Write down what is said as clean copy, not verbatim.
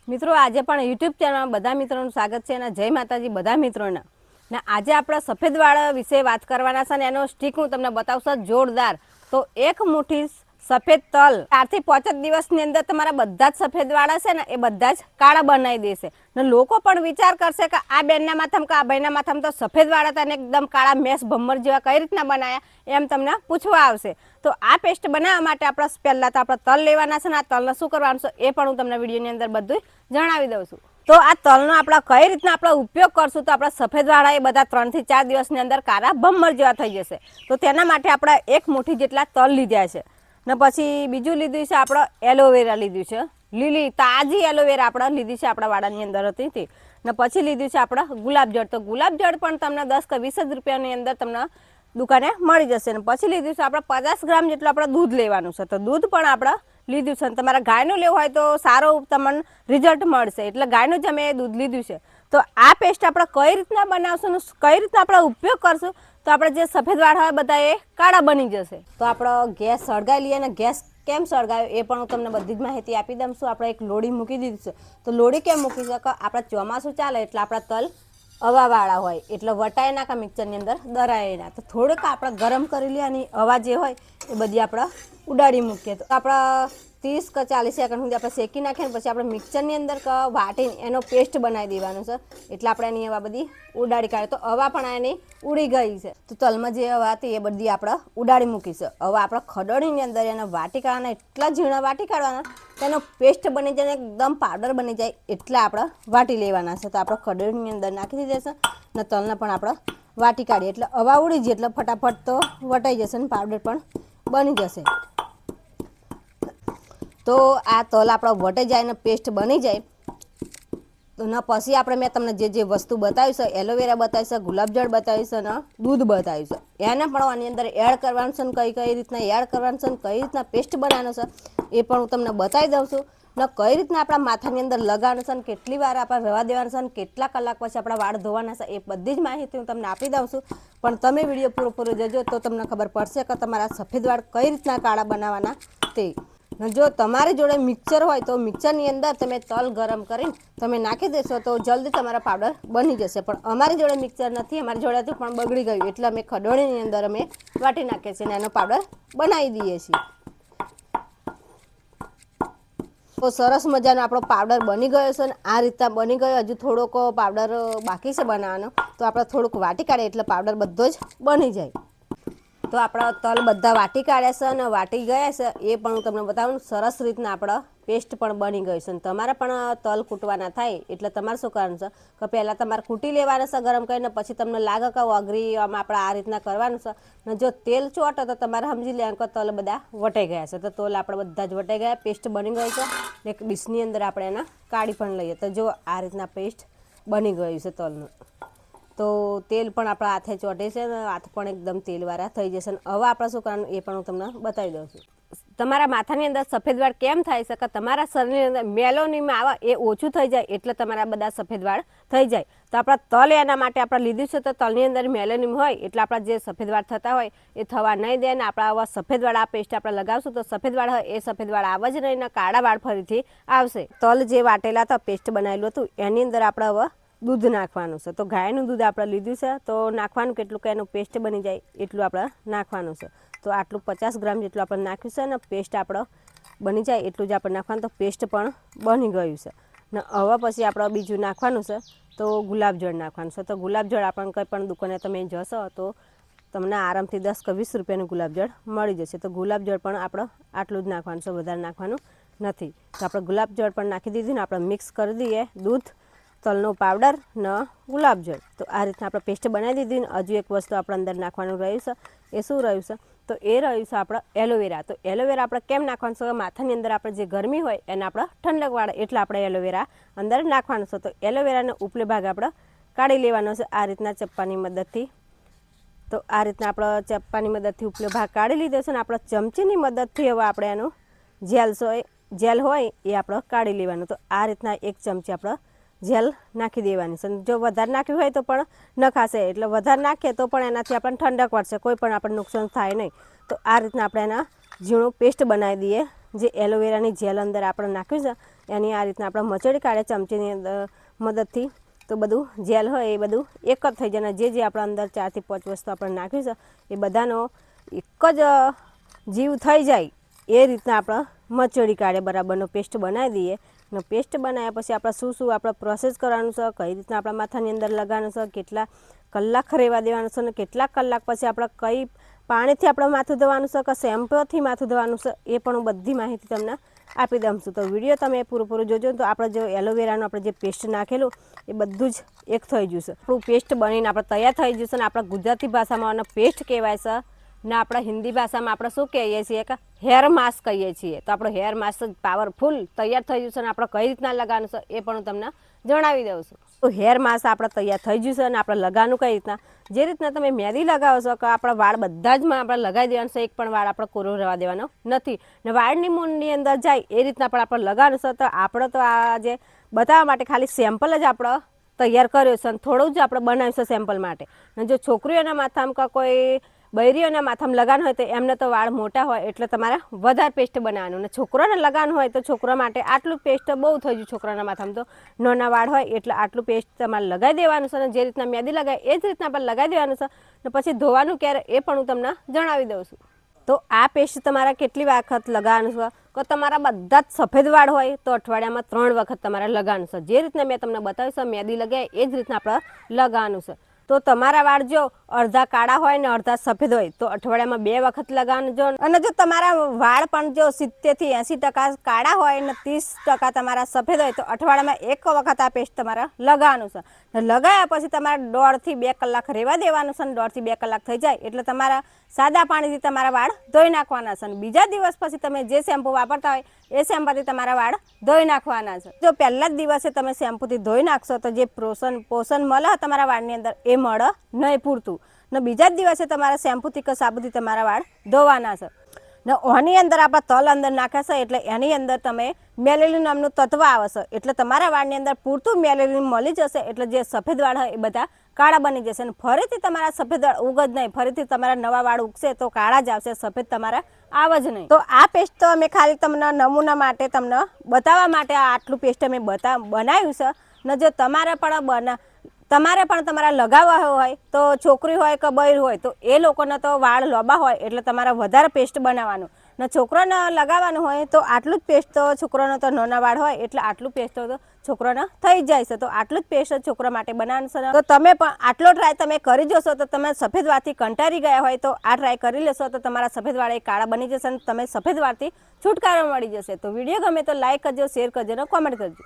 મિત્રો આજે પણ યુટ્યુબ ચેનલમાં બધા મિત્રોનું સ્વાગત છે અને જય માતાજી બધા મિત્રોને. ને આજે આપણે સફેદ વાળ વિશે વાત કરવાના છે અને એનો સ્ટીક હું તમને બતાવશું જોરદાર. તો એક મુઠ્ઠી સફેદ તલ 4 થી 5 દિવસની અંદર તમારા બધા જ સફેદ વાળ છે ને એ બધા જ કાળા બનાવી દેશે. ને લોકો પણ વિચાર કરશે કે આ બેનના માથામાં કે આ ભાઈના માથામાં તો સફેદ વાળ હતા ને એકદમ કાળા મેસ ભમ્મર જેવા કઈ રીતના બનાવ્યા એમ તમને પૂછવા આવશે. તો આ પેસ્ટ બનાવવા માટે આપણે પહેલાં તો આપણે તલ લેવાના છે ને આ તલને શું કરવાનું છે એ પણ હું તમને વિડીયોની અંદર બધું જણાવી દઉં છું. તો આ તલનો આપણે કઈ રીતના આપણે ઉપયોગ કરશું તો આપણા સફેદ વાળા એ બધા 3 થી 4 દિવસની અંદર કાળા ભમ્મર જેવા થઈ જશે. તો તેના માટે આપણે એક મુઠ્ઠી જેટલા તલ લીધા છે ને પછી બીજું લીધું છે આપણે એલોવેરા લીધું છે, લીલી તાજી એલોવેરા આપણે લીધી છે આપણા વાડાની અંદર હતી ને પછી લીધું છે આપણે ગુલાબજળ. તો ગુલાબજળ પણ તમને 10 કે 20 જ રૂપિયાની અંદર તમને દુકાને મળી જશે. ને પછી લીધું છે આપણે 50 ગ્રામ જેટલું આપણે દૂધ લેવાનું છે. તો દૂધ પણ આપણે લીધું છે અને તમારા ગાયનું લેવું હોય તો સારું તમને રિઝલ્ટ મળશે એટલે ગાયનું જ અમે દૂધ લીધું છે. તો આ પેસ્ટ આપણે કઈ રીતના બનાવશું ને કઈ રીતના આપણે ઉપયોગ કરશું તો આપણે જે સફેદ વાળ હોય બધા એ કાળા બની જશે. તો આપણે ગેસ સળગાવી લઈએ અને ગેસ કેમ સળગાવ્યો એ પણ હું તમને બધી જ માહિતી આપી દઉં છું. આપણે એક લોડી મૂકી દીધી છે. તો લોડી કેમ મૂકી છે કે આપણે ચોમાસું ચાલે એટલે આપણા તલ હવાવાળા હોય એટલે વટાય ના કે મિક્સરની અંદર દરાય ના. તો થોડુંક આપણે ગરમ કરી લઈએ અને હવા જે હોય એ બધી આપણે ઉડાડી મૂકીએ. તો આપણે 30 કે 40 સેકન્ડ સુધી આપણે શેકી નાખીએ પછી આપણે મિક્સરની અંદર વાટીને એનો પેસ્ટ બનાવી દેવાનો છે. એટલે આપણે એની હવા બધી ઉડાડી કાઢીએ. તો હવા પણ એની ઉડી ગઈ છે. તો તલમાં જે હવા હતી એ બધી આપણે ઉડાડી મૂકી છે. હવે આપણે ખડોળીની અંદર એને વાટી કાઢવાના એટલા ઝીણા વાટી કાઢવાના તેનો પેસ્ટ બની જાય એકદમ પાવડર બની જાય એટલે આપણે વાટી લેવાના છે. તો આપણે ખડોળીની અંદર નાખી દીધા છે ને તલને પણ આપણે વાટી કાઢીએ એટલે હવા ઉડી જાય એટલે ફટાફટ તો વટાઈ જશે ને પાવડર પણ બની જશે. તો આ તલ આપણો વટાઈ જાય ને પેસ્ટ બની જાય તો ને પછી આપણે મેં તમને જે વસ્તુ બતાવી છે એલોવેરા બતાવી છે, ગુલાબજળ બતાવી છે ને દૂધ બતાવ્યું છે એને પણ આની અંદર એડ કરવાનું છે ને કઈ રીતના એડ કરવાનું છે ને કઈ રીતના પેસ્ટ બનાવવાનો છે એ પણ હું તમને બતાવી દઉં છું. ને કઈ રીતના આપણા માથાની અંદર લગાવવાનું છે ને કેટલી વાર આપણે રહેવા દેવાનું છે ને કેટલા કલાક પછી આપણા વાળ ધોવાના છે એ બધી જ માહિતી હું તમને આપી દઉં છું. પણ તમે વિડીયો પૂરો જજો તો તમને ખબર પડશે કે તમારા સફેદ વાળ કઈ રીતના કાળા બનાવવાના તે. જો તમારી જોડે મિક્સર હોય તો મિક્સરની અંદર તમે તલ ગરમ કરીને તમે નાખી દેશો તો જલ્દી તમારા પાવડર બની જશે. પણ અમારી જોડે મિક્સર નથી, અમારી જોડેથી પણ બગડી ગયું એટલે અમે ખડોળીની અંદર અમે વાટી નાખીએ છીએ અને એનો પાવડર બનાવી દઈએ છીએ. તો સરસ મજાનો આપણો પાવડર બની ગયો છે ને આ રીતના બની ગયો. હજુ થોડોક પાવડર બાકી છે બનાવવાનો તો આપણે થોડુંક વાટી કાઢીએ એટલે પાવડર બધો જ બની જાય. તો આપણા તલ બધા વાટી કાઢ્યા છે અને વાટી ગયા છે એ પણ હું તમને બતાવું. સરસ રીતના આપણા પેસ્ટ પણ બની ગઈ છે. તમારે પણ તલ કૂટવાના થાય એટલે તમારે શું કરવાનું છે કે પહેલાં તમારે કૂટી લેવાના છે ગરમ કરીને પછી તમને લાગે કે અઘરી આમાં આપણે આ રીતના કરવાનું છે ને જો તેલ ચોટે તો તમારે સમજી લેવાનું કે તલ બધા વટાઈ ગયા છે. તો તલ આપણે બધા જ વટાઈ ગયા, પેસ્ટ બની ગઈ છે. એક ડીશની અંદર આપણે એના કાઢી પણ લઈએ. તો જો આ રીતના પેસ્ટ બની ગયું છે તલનું. તો તેલ પણ આપણા હાથે ચોટે છે ને હાથ પણ એકદમ તેલવાળા થઈ જશે. અને હવે આપણે શું કરવાનું એ પણ હું તમને બતાવી દઉં છું. તમારા માથાની અંદર સફેદ વાળ કેમ થાય છે કે તમારા શરીરની અંદર મેલોનિમ આવે એ ઓછું થઈ જાય એટલે તમારા બધા સફેદ વાળ થઈ જાય. તો આપણા તલ એના માટે આપણે લીધું છે. તો તલની અંદર મેલોનિમ હોય એટલે આપણા જે સફેદ વાળ થતા હોય એ થવા નહીં દે. ને આપણા આવા સફેદ વાળ આ પેસ્ટ આપણે લગાવશું તો સફેદ વાળ હોય એ સફેદ વાળ આવે જ નહીં ને કાળા વાળ ફરીથી આવશે. તલ જે વાટેલા હતા પેસ્ટ બનાવેલું હતું એની અંદર આપણે હવે દૂધ નાખવાનું છે. તો ગાયનું દૂધ આપણે લીધું છે તો નાખવાનું કેટલું કે એનું પેસ્ટ બની જાય એટલું આપણે નાખવાનું છે. તો આટલું 50 ગ્રામ જેટલું આપણે નાખ્યું છે ને પેસ્ટ આપણો બની જાય એટલું જ આપણે નાખવાનું. તો પેસ્ટ પણ બની ગયું છે ને હવે પછી આપણે બીજું નાખવાનું છે તો ગુલાબજળ નાખવાનું છે. તો ગુલાબજળ આપણને કંઈ પણ દુકાને તમે જશો તો તમને આરામથી 10 કે 20 રૂપિયાનું ગુલાબજળ મળી જશે. તો ગુલાબજળ પણ આપણે આટલું જ નાખવાનું છે, વધારે નાખવાનું નથી. તો આપણે ગુલાબજળ પણ નાખી દીધું ને આપણે મિક્સ કરી દઈએ દૂધ, તલનો પાવડર ને ગુલાબજળ. તો આ રીતના આપણે પેસ્ટ બનાવી દીધી ને હજુ એક વસ્તુ આપણે અંદર નાખવાનું રહ્યું છે. એ શું રહ્યું છે તો એ રહ્યું છે આપણે એલોવેરા. તો એલોવેરા આપણે કેમ નાખવાનું છે માથાની અંદર આપણે જે ગરમી હોય એને આપણે ઠંડક વાળે એટલે આપણે એલોવેરા અંદર નાખવાનું છે. તો એલોવેરાનો ઉપલે ભાગ આપણે કાઢી લેવાનો છે આ રીતના ચપ્પાની મદદથી. તો આ રીતના આપણે ચપ્પાની મદદથી ઉપલે ભાગ કાઢી લીધો છે ને આપણે ચમચીની મદદથી હવે આપણે એનું જેલ હોય એ આપણે કાઢી લેવાનું. તો આ રીતના એક ચમચી આપણે જેલ નાખી દેવાની છે. જો વધારે નાખ્યું હોય તો પણ નખાશે એટલે વધારે નાખીએ તો પણ એનાથી આપણને ઠંડક પડશે, કોઈ પણ આપણને નુકસાન થાય નહીં. તો આ રીતના આપણે એના ઝીણું પેસ્ટ બનાવી દઈએ. જે એલોવેરાની જેલ અંદર આપણે નાખ્યું છે એની આ રીતના આપણે મચડી કાઢે ચમચીની અંદર મદદથી, તો બધું જેલ હોય એ બધું એક જ થઈ જાય. અને જે આપણે અંદર 4 થી 5 વસ્તુ આપણે નાખ્યું છે એ બધાનો એક જ જીવ થઈ જાય એ રીતના આપણે મચડી કાઢે બરાબરનો પેસ્ટ બનાવી દઈએ. અને પેસ્ટ બનાવ્યા પછી આપણે શું આપણે પ્રોસેસ કરવાનું છે, કઈ રીતના આપણા માથાની અંદર લગાવવાનું છે, કેટલા કલાક રહેવા દેવાનું છે, અને કેટલા કલાક પછી આપણે કઈ પાણીથી આપણે માથું ધોવાનું છે કે શેમ્પૂથી માથું ધોવાનું છે એ પણ હું બધી માહિતી તમને આપી દઉં છું. તો વિડીયો તમે પૂરું જોજો તો આપણે જો એલોવેરાનું આપણે જે પેસ્ટ નાખેલું એ બધું જ એક થઈ જશે. આપણું પેસ્ટ બનીને આપણે તૈયાર થઈ જશે. અને આપણા ગુજરાતી ભાષામાં આનો પેસ્ટ કહેવાય છે, ને આપણા હિન્દી ભાષામાં આપણે શું કહીએ છીએ કે હેર માસ્ક કહીએ છીએ. તો આપણો હેર માસ્ક પાવરફુલ તૈયાર થઈ જશે. અને આપણે કઈ રીતના લગાવવાનું છે એ પણ હું તમને જણાવી દઉં છું. તો હેર માસ્ક આપણે તૈયાર થઈ જશે. અને આપણે લગાવવાનું કઈ રીતના, જે રીતના તમે મહેંદી લગાવો છો કે આપણા વાળ બધા જ માં આપણે લગાવી દેવાનું છે, એક પણ વાળ આપણે કોરો રહેવા દેવાનો નથી. ને વાળની મૂળની અંદર જાય એ રીતના પણ આપણે લગાવવાનું છે. તો આપણે તો આ જે બતાવવા માટે ખાલી સેમ્પલ જ આપણે તૈયાર કર્યો છે, અને થોડું જ આપણે બનાવ્યું છે સેમ્પલ માટે. અને જો છોકરીઓના માથામાં કે કોઈ બૈરીઓના માથામાં લગાવવાનું હોય તો એમને તો વાળ મોટા હોય એટલે તમારે વધારે પેસ્ટ બનાવવાનું. અને છોકરાને લગાવવાનું હોય તો છોકરા માટે આટલું પેસ્ટ બહુ થઈ ગયું. છોકરાના માથામાં તો નાના વાળ હોય એટલે આટલું પેસ્ટ તમારે લગાવી દેવાનું છે. અને જે રીતના મહેંદી લગાવે એ જ રીતના આપણે લગાવી દેવાનું છે. અને પછી ધોવાનું ક્યારે એ પણ હું તમને જણાવી દઉં છું. તો આ પેસ્ટ તમારે કેટલી વખત લગાવવાનું છે, તો તમારા બધા જ સફેદ વાળ હોય તો અઠવાડિયામાં 3 વખત તમારે લગાવવાનું છે. જે રીતના મેં તમને બતાવ્યું છે મહેંદી લગાવે એ જ રીતના આપણે લગાવવાનું છે. તો તમારા વાળ જો અડધા કાળા હોય ને અડધા સફેદ હોય તો અઠવાડિયામાં 2 વખત લગાવવાનું. જો અને જો તમારા વાળ પણ જો 70 થી 80% કાળા હોય ને 30% તમારા સફેદ હોય તો અઠવાડિયામાં 1 વખત આ પેસ્ટ તમારે લગાવવાનું છે. લગાવ્યા પછી તમારે 1.5 થી 2 કલાક રહેવા દેવાનું છે. અને 1.5 થી 2 કલાક થઈ જાય એટલે તમારા સાદા પાણીથી તમારા વાળ ધોઈ નાખવાના છે. અને બીજા દિવસ પછી તમે જે શેમ્પૂ વાપરતા હોય એ શેમ્પૂથી તમારા વાળ ધોઈ નાખવાના છે. જો પહેલા જ દિવસે તમે શેમ્પૂથી ધોઈ નાખશો તો જે પોષણ મળે તમારા વાળની અંદર એ મળે નહીં પૂરતું. ને બીજા જ દિવસે તમારા શેમ્પૂથી કે સાબુથી તમારા વાળ ધોવાના છે. ને આની અંદર આપણે તલ અંદર નાખ્યા છે એટલે એની અંદર તમે મેલેનિન નામનું તત્વ આવે છે. એટલે તમારા વાળની અંદર પૂરતું મેલેનિન મળી જશે એટલે જે સફેદ વાળ હોય એ બધા કાળા બની જશે. અને ફરીથી તમારા સફેદ વાળ ઉગ જ નહીં, ફરીથી તમારા નવા વાળ ઉગશે તો કાળા જ આવશે, સફેદ તમારા આવે જ નહીં. તો આ પેસ્ટ તો અમે ખાલી તમને નમૂના માટે તમને બતાવવા માટે આટલું પેસ્ટ અમે બનાવ્યું છે. ને જો તમારે પણ તમારા લગાવવા હોય તો છોકરી હોય કે બૈર હોય તો એ લોકોને તો વાળ લોબા હોય એટલે તમારે વધારે પેસ્ટ બનાવવાનું. ને છોકરાને લગાવવાનું હોય તો આટલું જ પેસ્ટ તો છોકરાનો તો નાના વાળ હોય એટલે આટલું પેસ્ટ તો છોકરાને થઈ જાય છે. તો આટલું જ પેસ્ટ છોકરા માટે બનાવવાનું છે. તો તમે પણ આટલો ટ્રાય તમે કરી જશો તો તમે સફેદ વાળથી કંટાળી ગયા હોય તો આ ટ્રાય કરી લેશો તો તમારા સફેદ વાળ એ કાળા બની જશે અને તમે સફેદ વાળથી છુટકારો મળી જશે. તો વિડીયો ગમે તો લાઈક કરજો, શેર કરજો અને કોમેન્ટ કરજો.